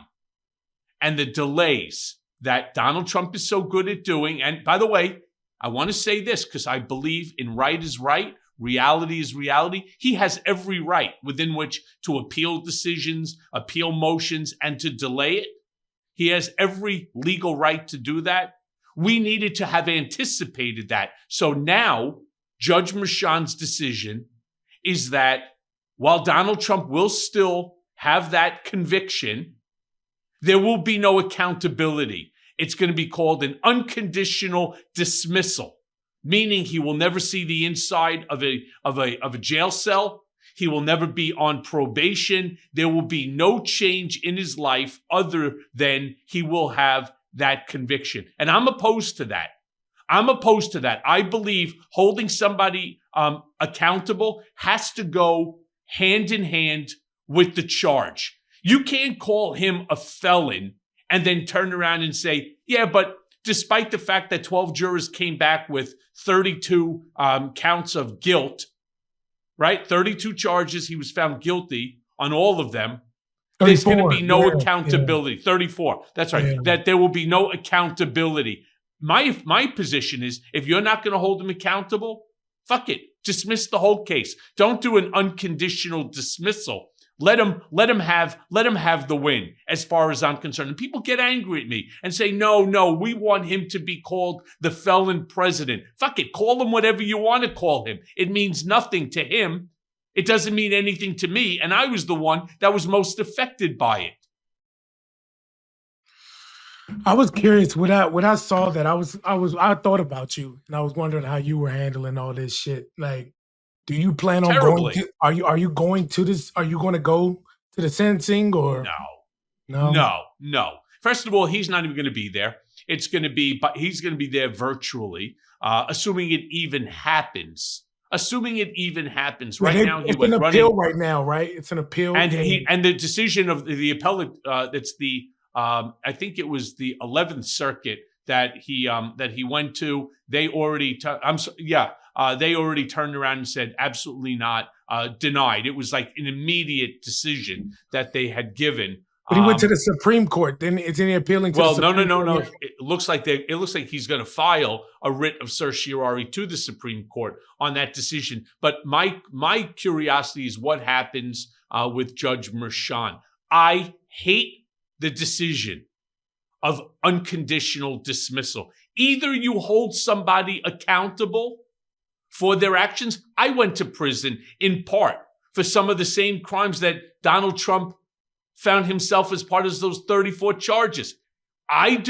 and the delays that Donald Trump is so good at doing, and by the way, I want to say this because I believe in right is right, reality is reality. He has every right within which to appeal decisions, appeal motions, and to delay it. He has every legal right to do that. We needed to have anticipated that. So now, Judge Merchan's decision is that while Donald Trump will still have that conviction, there will be no accountability. It's going to be called an unconditional dismissal, meaning he will never see the inside of a jail cell. He will never be on probation. There will be no change in his life other than he will have that conviction. And I'm opposed to that. I'm opposed to that. I believe holding somebody accountable has to go hand in hand with the charge. You can't call him a felon and then turn around and say, yeah, but despite the fact that 12 jurors came back with 32 counts of guilt, right? 32 charges, he was found guilty on all of them. There's going to be no accountability. 34. That's right. Yeah. That there will be no accountability. My position is, if you're not going to hold him accountable, fuck it. Dismiss the whole case. Don't do an unconditional dismissal. Let him have the win, as far as I'm concerned. And people get angry at me and say, no, we want him to be called the felon president. Fuck it. Call him whatever you want to call him. It means nothing to him. It doesn't mean anything to me, and I was the one that was most affected by it. I was curious when I saw that. I thought about you, and I was wondering how you were handling all this shit. Like, do you plan on Terribly. going? Are you going to this? Are you going to go to the sentencing or no? First of all, he's not even going to be there. It's going to be, but he's going to be there virtually, assuming it even happens. Right now, it's an appeal right now, right? It's an appeal, and the decision of the appellate. That's the I think it was the 11th Circuit that he went to. They already they already turned around and said absolutely not, denied. It was like an immediate decision that they had given. But he went to the Supreme Court. Then it's any appealing to the Supreme Court? No. It looks like he's going to file a writ of certiorari to the Supreme Court on that decision. But my curiosity is what happens with Judge Merchan. I hate the decision of unconditional dismissal. Either you hold somebody accountable for their actions. I went to prison in part for some of the same crimes that Donald Trump found himself as part of those 34 charges. I'm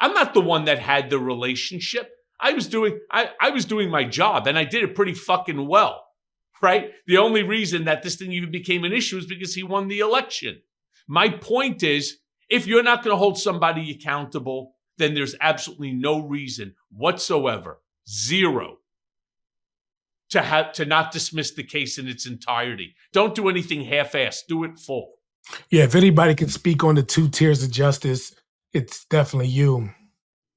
not the one that had the relationship. I was doing my job, and I did it pretty fucking well, right? The only reason that this thing even became an issue is because he won the election. My point is, if you're not going to hold somebody accountable, then there's absolutely no reason whatsoever, zero, to not dismiss the case in its entirety. Don't do anything half-assed. Do it full. Yeah, if anybody can speak on the 2 tiers of justice, it's definitely you.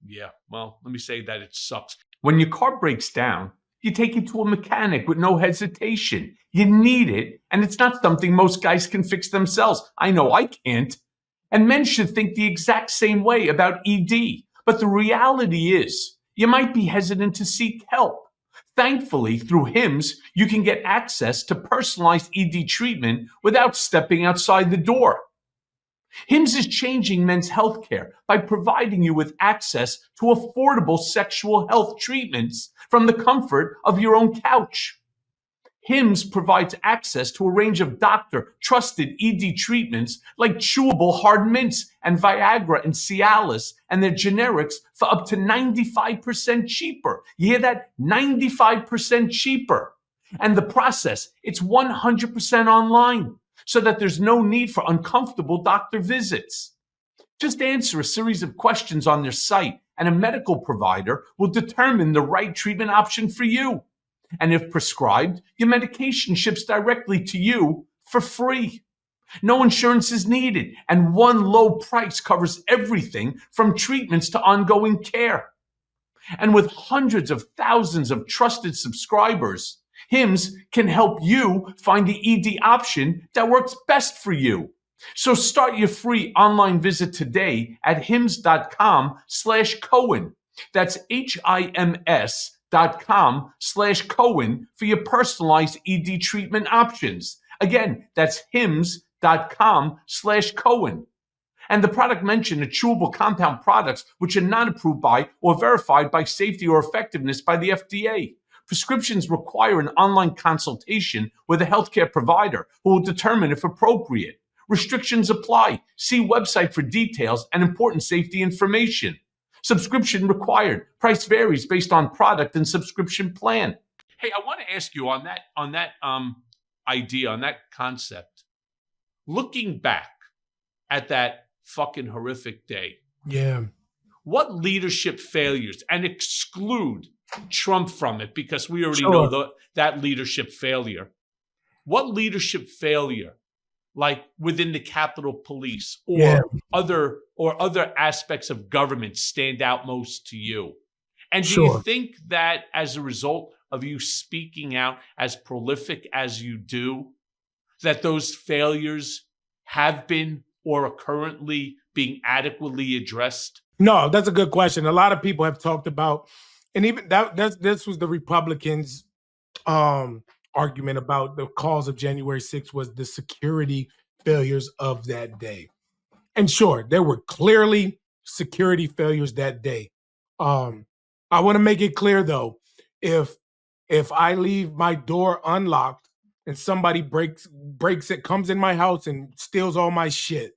Yeah, well, let me say that it sucks. When your car breaks down, you take it to a mechanic with no hesitation. You need it, and it's not something most guys can fix themselves. I know I can't. And men should think the exact same way about ED. But the reality is, you might be hesitant to seek help. Thankfully, through HIMSS, you can get access to personalized ED treatment without stepping outside the door. HIMSS is changing men's healthcare by providing you with access to affordable sexual health treatments from the comfort of your own couch. HIMSS provides access to a range of doctor-trusted ED treatments like chewable hard mints and Viagra and Cialis and their generics for up to 95% cheaper. You hear that? 95% cheaper. And the process, it's 100% online, so that there's no need for uncomfortable doctor visits. Just answer a series of questions on their site, and a medical provider will determine the right treatment option for you. And if prescribed, your medication ships directly to you for free. No insurance is needed, and one low price covers everything from treatments to ongoing care. And with hundreds of thousands of trusted subscribers, HIMSS can help you find the ED option that works best for you. So start your free online visit today at hims.com/Cohen. That's HIMS.com/Cohen for your personalized ED treatment options. Again, that's hims.com/Cohen. And the product mentioned are chewable compound products which are not approved by or verified by safety or effectiveness by the FDA. Prescriptions require an online consultation with a healthcare provider who will determine if appropriate. Restrictions apply. See website for details and important safety information. Subscription required. Price varies based on product and subscription plan. Hey, I want to ask you on that idea, on that concept. Looking back at that fucking horrific day. Yeah. What leadership failures, and exclude Trump from it because we already know that leadership failure. What leadership failure like within the Capitol Police Yeah, or other aspects of government stand out most to you? And do you sure. think that as a result of you speaking out as prolific as you do, that those failures have been or are currently being adequately addressed? No, that's a good question. A lot of people have talked about, and even this was the Republicans' um, argument about the cause of January 6th was the security failures of that day. And sure, there were clearly security failures that day. Um, I want to make it clear though, if I leave my door unlocked and somebody breaks it, comes in my house and steals all my shit,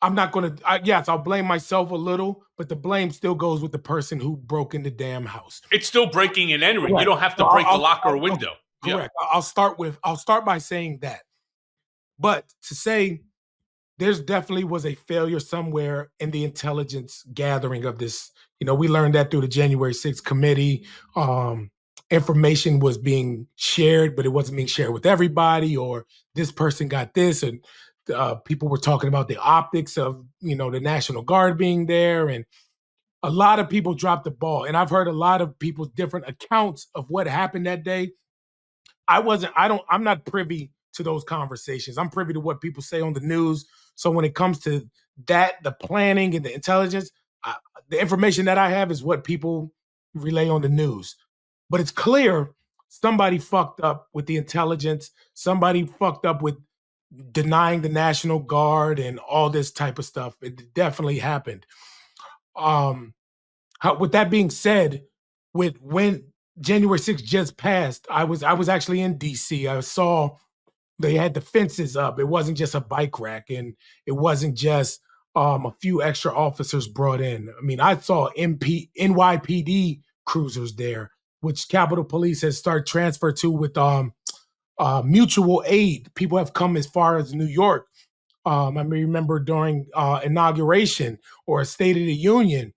I'm not gonna. Yes, I'll blame myself a little, but the blame still goes with the person who broke in the damn house. It's still breaking and entering. You Correct. don't have to So break the lock or I'll window. Yeah. correct. I'll start by saying that. But to say there's definitely was a failure somewhere in the intelligence gathering of this. We learned that through the January 6th committee. Information was being shared, but it wasn't being shared with everybody, or this person got this, and people were talking about the optics of the National Guard being there, and a lot of people dropped the ball. And I've heard a lot of people's different accounts of what happened that day. I'm not privy to those conversations. I'm privy to what people say on the news. So when it comes to that, the planning and the intelligence, the information that I have is what people relay on the news. But it's clear somebody fucked up with the intelligence. Somebody fucked up with denying the National Guard and all this type of stuff. It definitely happened. Um, with that being said, with when January 6th just passed, I was actually in DC. I saw they had the fences up. It wasn't just a bike rack, and it wasn't just a few extra officers brought in. I mean, I saw NYPD cruisers there, which Capitol Police has started transfer to with mutual aid. People have come as far as New York. I remember during inauguration or a State of the Union,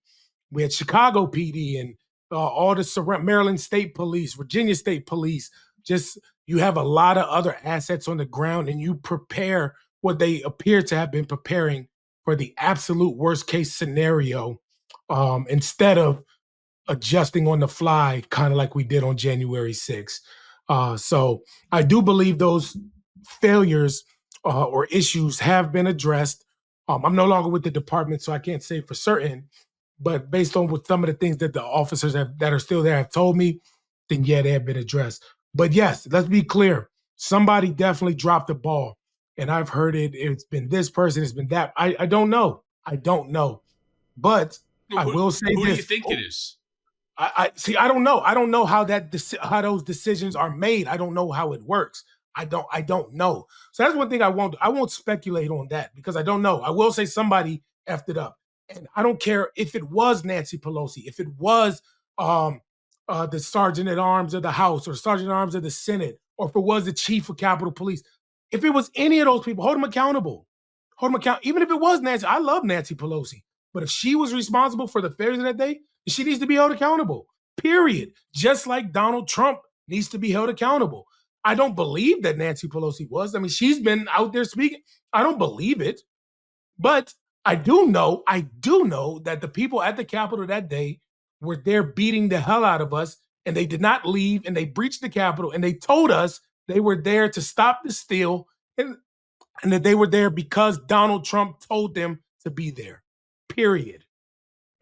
we had Chicago PD and all the Maryland State Police, Virginia State Police. Just you have a lot of other assets on the ground, and you prepare what they appear to have been preparing for the absolute worst case scenario, instead of adjusting on the fly, kind of like we did on January 6th. So I do believe those failures or issues have been addressed. I'm no longer with the department, so I can't say for certain. But based on what some of the things that the officers that are still there have told me, then yeah, they have been addressed. But yes, let's be clear. Somebody definitely dropped the ball. And I've heard it's been this person, it's been that. I don't know. I don't know. But I will say Who do you this. think it is? I see. I don't know. I don't know how how those decisions are made. I don't know how it works. I don't know. So that's one thing I won't speculate on that because I don't know. I will say somebody effed it up. And I don't care if it was Nancy Pelosi, if it was the Sergeant at Arms of the House or Sergeant at Arms of the Senate, or if it was the Chief of Capitol Police. If it was any of those people, hold them accountable. Hold them accountable. Even if it was Nancy, I love Nancy Pelosi. But if she was responsible for the failures of that day, she needs to be held accountable, period. Just like Donald Trump needs to be held accountable. I don't believe that Nancy Pelosi was. I mean, she's been out there speaking. I don't believe it. But I do know that the people at the Capitol that day were there beating the hell out of us, and they did not leave, and they breached the Capitol, and they told us they were there to stop the steal, and that they were there because Donald Trump told them to be there, period.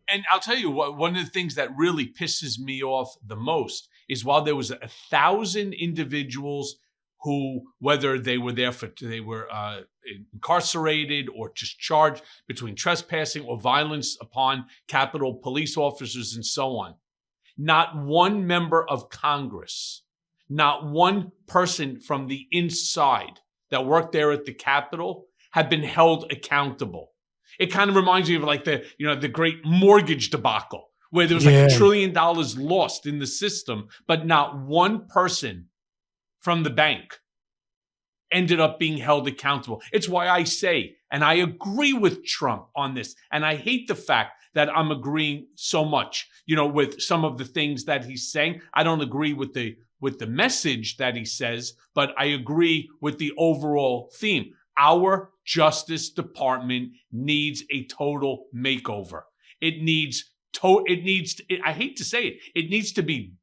And I'll tell you what, one of the things that really pisses me off the most is while there was 1,000 individuals who, whether they were incarcerated or just charged between trespassing or violence upon Capitol Police officers and so on, not one member of Congress, not one person from the inside that worked there at the Capitol had been held accountable. It kind of reminds me of like the great mortgage debacle where there was like $1 trillion lost in the system, but not one person from the bank ended up being held accountable. It's why I say, and I agree with Trump on this, and I hate the fact that I'm agreeing so much, with some of the things that he's saying. I don't agree with with the message that he says, but I agree with the overall theme. Our Justice Department needs a total makeover. I hate to say it, it needs to be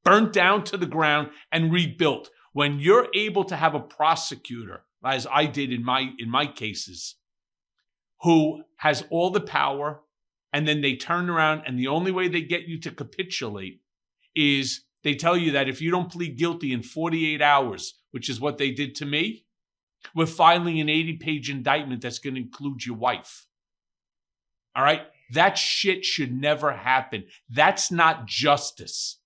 burnt down to the ground and rebuilt. When you're able to have a prosecutor, as I did in my cases, who has all the power, and then they turn around and the only way they get you to capitulate is they tell you that if you don't plead guilty in 48 hours, which is what they did to me, we're filing an 80-page indictment that's going to include your wife. All right? That shit should never happen. That's not justice.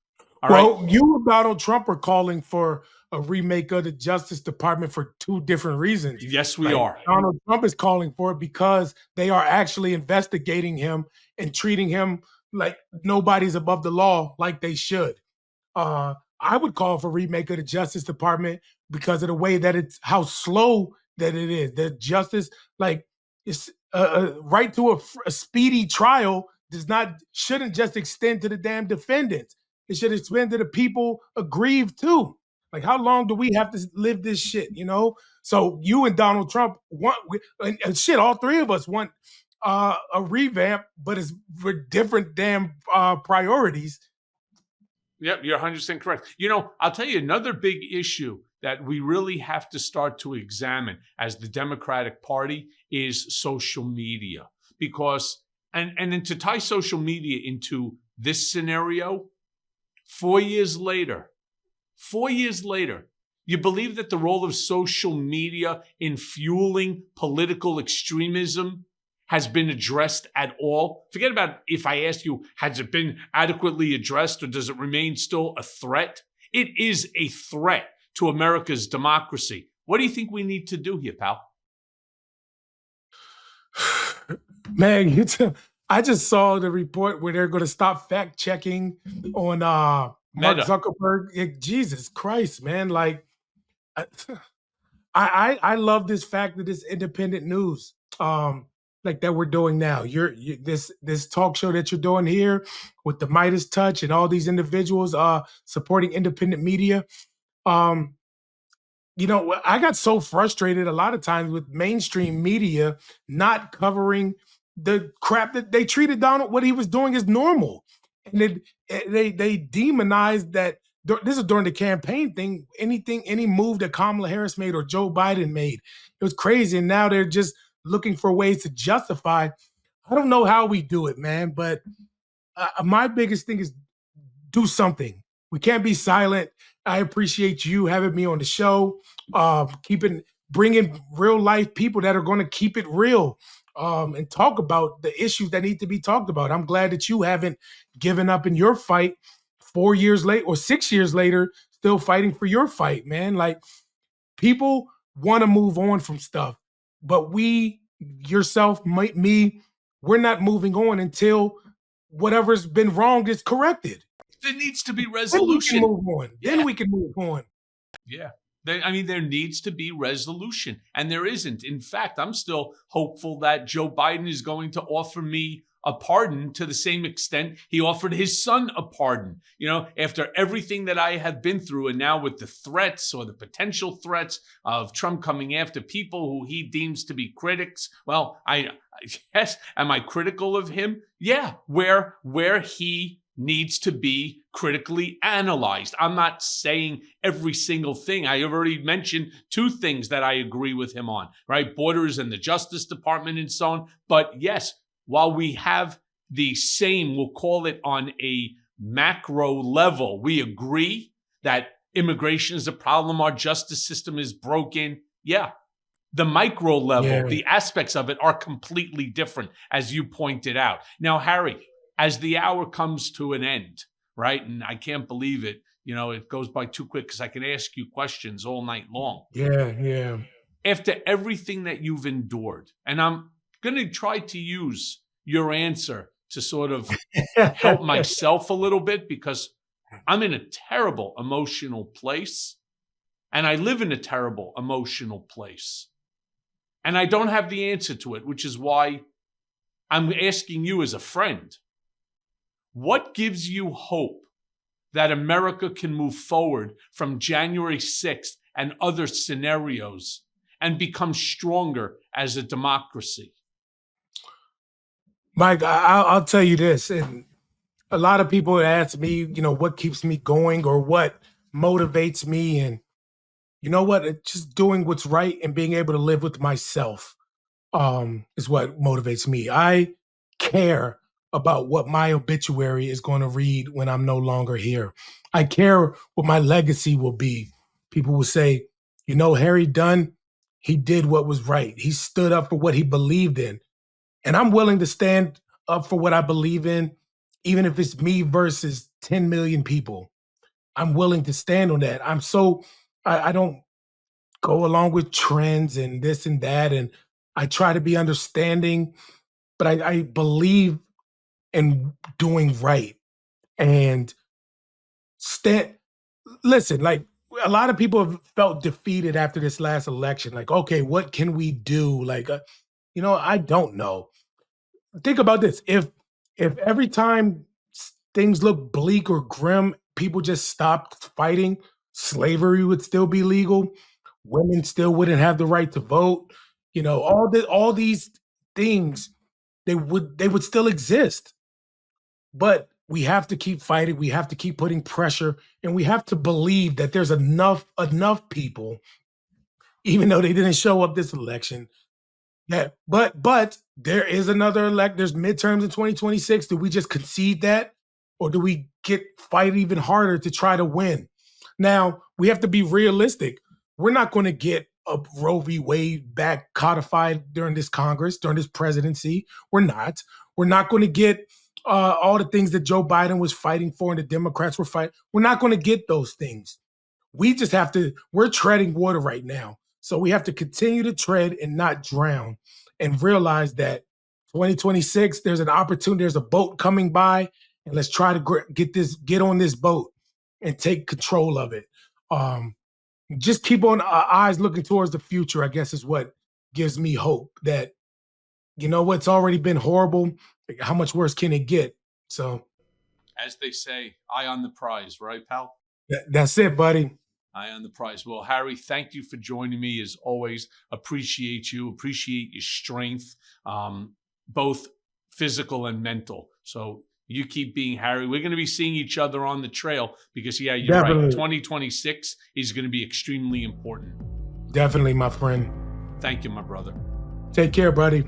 All right? You and Donald Trump are calling for a remake of the Justice Department for two different reasons. Yes, we are. Donald Trump is calling for it because they are actually investigating him and treating him like nobody's above the law, like they should. I would call for remake of the Justice Department because of the way that it's how slow that it is. That justice, like, it's right to a speedy trial shouldn't just extend to the damn defendants. It should extend to the people aggrieved too. Like, how long do we have to live this shit? You know. So you and Donald Trump want, and shit, all three of us want a revamp, but it's for different damn priorities. Yep, you're 100% correct. You know, I'll tell you another big issue that we really have to start to examine as the Democratic Party is social media. Because, and then to tie social media into this scenario, 4 years later, you believe that the role of social media in fueling political extremism has been addressed at all? Forget about if I ask you, has it been adequately addressed or does it remain still a threat? It is a threat to America's democracy. What do you think we need to do here, pal? Man, I just saw the report where they're going to stop fact checking on Mark Zuckerberg. Jesus Christ, man! Like, I love this fact that this independent news, like that we're doing now. This talk show that you're doing here with the MeidasTouch and all these individuals supporting independent media. You know, I got so frustrated a lot of times with mainstream media not covering the crap that they treated Donald, what he was doing as normal. And they demonized that. This is during the campaign thing. Any move that Kamala Harris made or Joe Biden made, it was crazy. And now they're just looking for ways to justify. I don't know how we do it, man. But my biggest thing is do something. We can't be silent. I appreciate you having me on the show, bringing real life people that are going to keep it real and talk about the issues that need to be talked about. I'm glad that you haven't given up in your fight 4 years late or 6 years later, still fighting for your fight, man. Like, people want to move on from stuff, but yourself, me, we're not moving on until whatever's been wrong is corrected. There needs to be resolution. Then we can move on. Yeah. There needs to be resolution, and there isn't. In fact, I'm still hopeful that Joe Biden is going to offer me a pardon to the same extent he offered his son a pardon. You know, after everything that I have been through, and now with the threats or the potential threats of Trump coming after people who he deems to be critics. Well, yes, am I critical of him? Yeah, where he needs to be critically analyzed. I'm not saying every single thing. I have already mentioned 2 things that I agree with him on, right? Borders and the Justice Department and so on. But yes, while we have the same, we'll call it on a macro level, we agree that immigration is a problem, our justice system is broken. Yeah. The micro level, the aspects of it are completely different, as you pointed out. Now, Harry, as the hour comes to an end, right? And I can't believe it. You know, it goes by too quick because I can ask you questions all night long. Yeah. After everything that you've endured, and I'm going to try to use your answer to sort of help myself a little bit, because I'm in a terrible emotional place and I live in a terrible emotional place. And I don't have the answer to it, which is why I'm asking you as a friend. What gives you hope that America can move forward from January 6th and other scenarios and become stronger as a democracy? Mike, I'll tell you this, and a lot of people ask me, what keeps me going or what motivates me, and you know what? It's just doing what's right and being able to live with myself is what motivates me. I care about what my obituary is going to read when I'm no longer here. I care what my legacy will be. People will say, Harry Dunn, he did what was right. He stood up for what he believed in. And I'm willing to stand up for what I believe in, even if it's me versus 10 million people. I'm willing to stand on that. I don't go along with trends and this and that. And I try to be understanding, but I believe in doing right and stand. Listen, like a lot of people have felt defeated after this last election. Like, okay, what can we do? Like, I don't know. Think about this. If every time things look bleak or grim, people just stopped fighting, slavery would still be legal, women still wouldn't have the right to vote. All these things, they would still exist. But we have to keep fighting, we have to keep putting pressure, and we have to believe that there's enough people, even though they didn't show up this election. Yeah, but there is there's midterms in 2026. Do we just concede that? Or do we fight even harder to try to win? Now, we have to be realistic. We're not going to get a Roe v. Wade back codified during this Congress, during this presidency. We're not. We're not going to get all the things that Joe Biden was fighting for and the Democrats were fighting. We're not going to get those things. We're treading water right now. So we have to continue to tread and not drown and realize that 2026, there's an opportunity, there's a boat coming by, and let's try to get on this boat and take control of it. Just keep on our eyes looking towards the future, I guess, is what gives me hope that, what's already been horrible, how much worse can it get? So, as they say, eye on the prize, right, pal? That's it, buddy. Eye on the prize. Well, Harry, thank you for joining me as always. Appreciate you. Appreciate your strength, both physical and mental. So you keep being Harry. We're going to be seeing each other on the trail because, yeah, you're Definitely. right. 2026 is going to be extremely important. Definitely, my friend. Thank you, my brother. Take care, buddy.